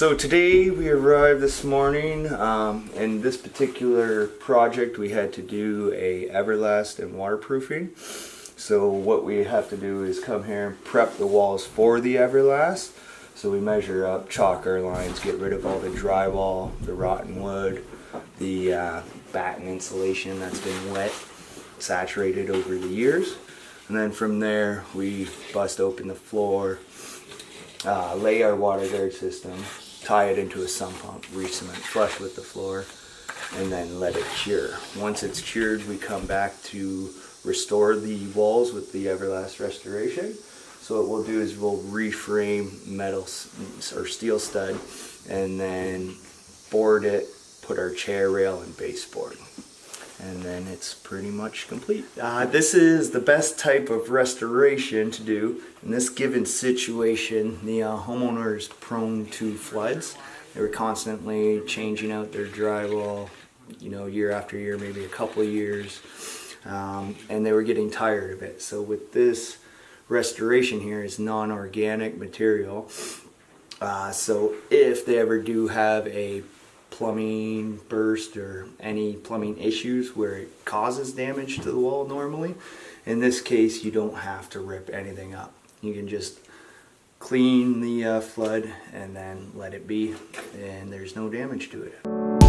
So today we arrived this morning. In this particular project we had to do a Everlast and waterproofing. So what we have to do is come here and prep the walls for the Everlast. So we measure up, chalk our lines, get rid of all the drywall, the rotten wood, the batten insulation that's been wet, saturated over the years. And then from there we bust open the floor, lay our WaterGuard system, tie it into a sump pump, re-cement flush with the floor, and then let it cure. Once it's cured, we come back to restore the walls with the Everlast restoration. So what we'll do is we'll reframe metal or steel stud and then board it, put our chair rail and baseboard. And then it's pretty much complete. This is the best type of restoration to do. In this given situation, the homeowner is prone to floods. They were constantly changing out their drywall, year after year, maybe a couple of years, and they were getting tired of it. So with this restoration here is non-organic material. So if they ever do have a plumbing burst or any plumbing issues where it causes damage to the wall normally, in this case you don't have to rip anything up. You can just clean the flood and then let it be, and there's no damage to it.